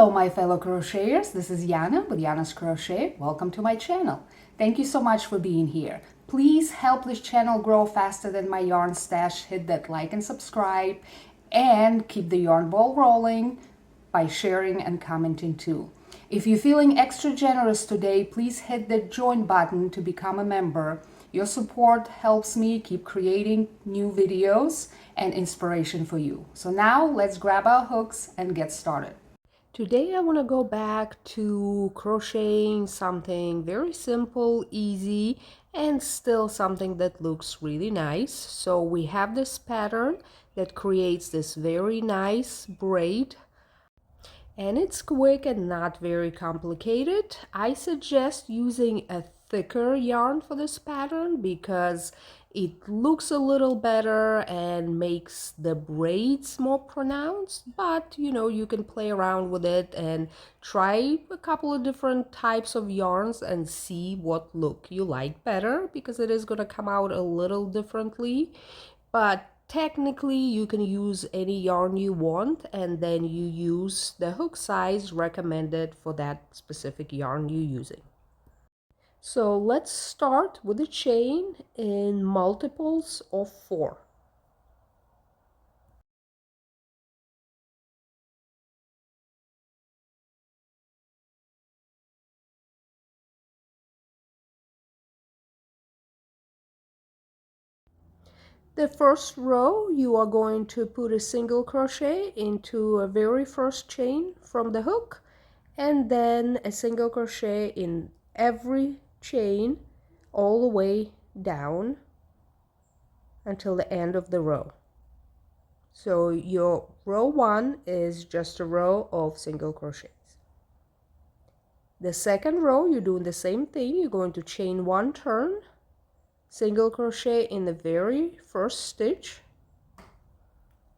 Hello my fellow crocheters, this is Yana with Yana's Crochet. Welcome to my channel. Thank you so much for being here. Please help this channel grow faster than my yarn stash. Hit that like and subscribe and keep the yarn ball rolling by sharing and commenting too. If you're feeling extra generous today, please hit the join button to become a member. Your support helps me keep creating new videos and inspiration for you. So now let's grab our hooks and get started. Today I want to go back to crocheting something very simple, easy, and still something that looks really nice. So we have this pattern that creates this very nice braid, and it's quick and not very complicated. I suggest using a thicker yarn for this pattern because it looks a little better and makes the braids more pronounced, but you can play around with it and try a couple of different types of yarns and see what look you like better, because it is going to come out a little differently. But technically you can use any yarn you want, and then you use the hook size recommended for that specific yarn you're using. So let's start with a chain in multiples of 4. The first row you are going to put a single crochet into a very first chain from the hook, and then a single crochet in every chain all the way down until the end of the row. So your row 1 is just a row of single crochets. The second row you're doing the same thing. You're going to chain 1 turn, single crochet in the very first stitch,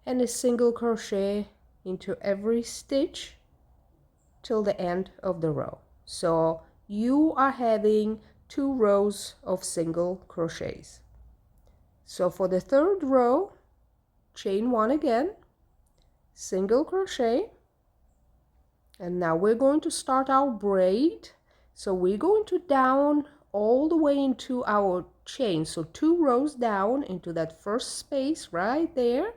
and a single crochet into every stitch till the end of the row. So you are having 2 rows of single crochets. So for the third row, chain 1 again, single crochet, and now we're going to start our braid. So we're going to down all the way into our chain, so 2 rows down into that first space right there.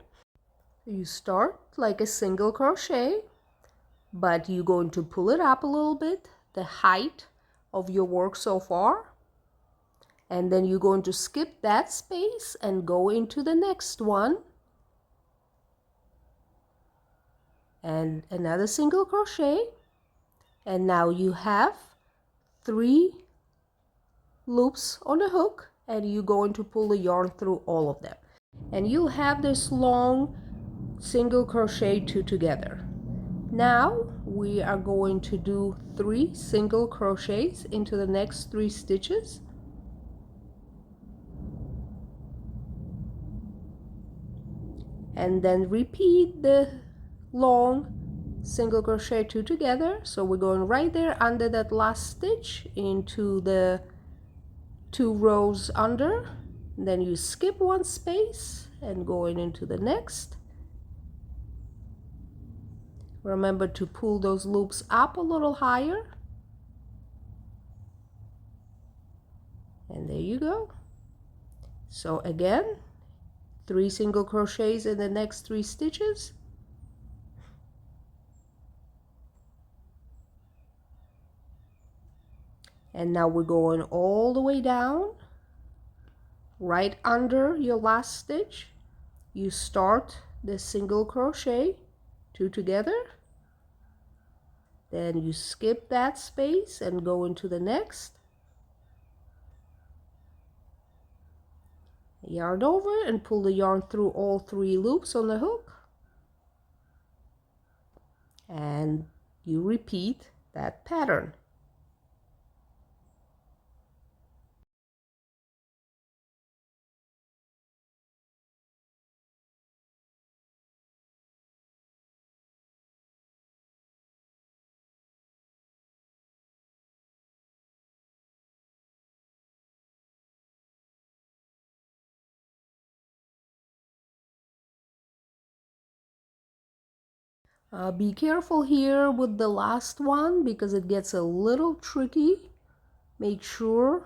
You start like a single crochet, but you're going to pull it up a little bit, the height of your work so far, and then you're going to skip that space and go into the next one, and another single crochet, and now you have 3 loops on the hook, and you're going to pull the yarn through all of them, and you'll have this long single crochet 2 together. Now we are going to do 3 single crochets into the next 3 stitches, and then repeat the long single crochet 2 together. So we're going right there under that last stitch into the 2 rows under, then you skip 1 space and going into the next. Remember to pull those loops up a little higher, and there you go. So again, 3 single crochets in the next 3 stitches, and now we're going all the way down right under your last stitch. You start the single crochet 2 together, then you skip that space and go into the next, yarn over and pull the yarn through all 3 loops on the hook, and you repeat that pattern. Be careful here with the last one because it gets a little tricky. Make sure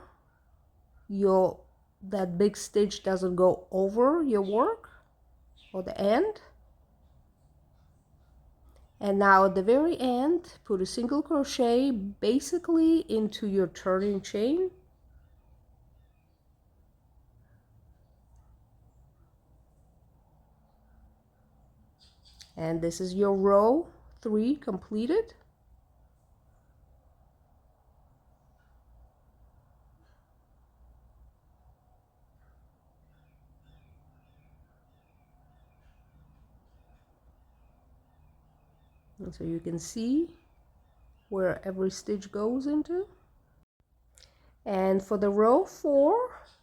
that big stitch doesn't go over your work or the end. And now at the very end, put a single crochet basically into your turning chain. And this is your row 3 completed. And so you can see where every stitch goes into. And for the row 4,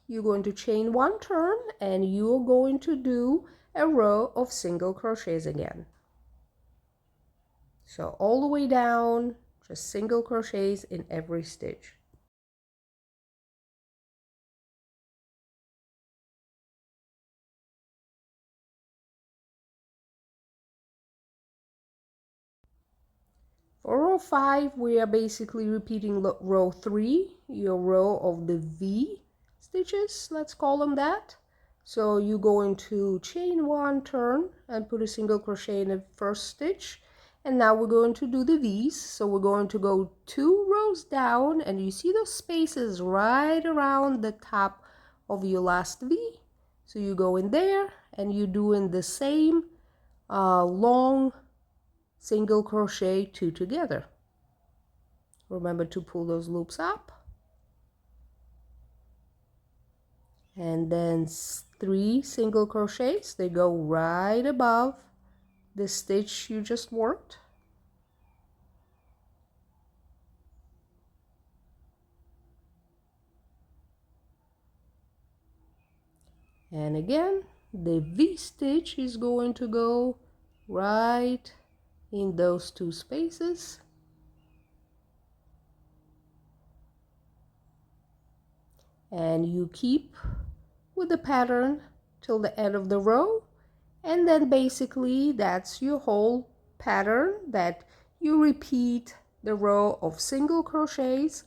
you're going to chain 1 turn and you're going to do a row of single crochets again. So all the way down, just single crochets in every stitch. For row 5, we are basically repeating row 3, your row of the V stitches, let's call them that. So you're going to chain 1 turn and put a single crochet in the first stitch. And now we're going to do the V's. So we're going to go 2 rows down, and you see those spaces right around the top of your last V. So you go in there and you're doing the same long single crochet 2 together. Remember to pull those loops up, and then 3 single crochets, they go right above the stitch you just worked. And again, the V stitch is going to go right in those 2 spaces. And you keep with the pattern till the end of the row, and then basically that's your whole pattern, that you repeat the row of single crochets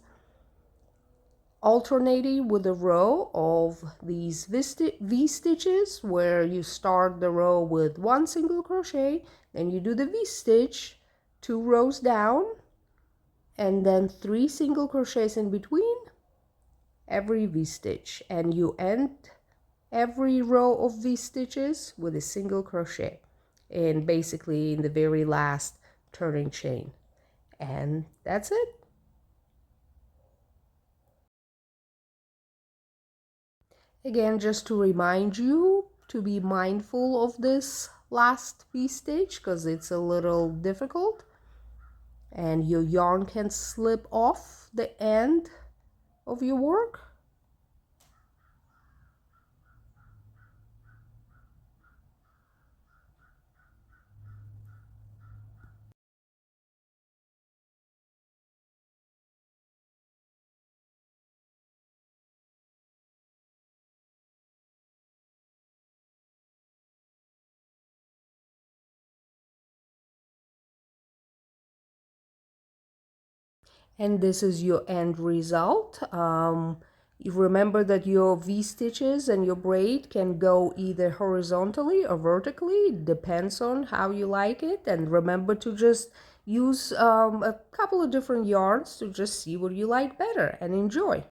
alternating with a row of these V stitches, where you start the row with 1 single crochet, then you do the V stitch 2 rows down, and then 3 single crochets in between every V stitch, and you end every row of V stitches with a single crochet, and basically in the very last turning chain. And that's it. Again, just to remind you to be mindful of this last V stitch because it's a little difficult and your yarn can slip off the end of your work. And this is your end result. You remember that your V stitches and your braid can go either horizontally or vertically. It depends on how you like it. And remember to just use a couple of different yarns to just see what you like better and enjoy.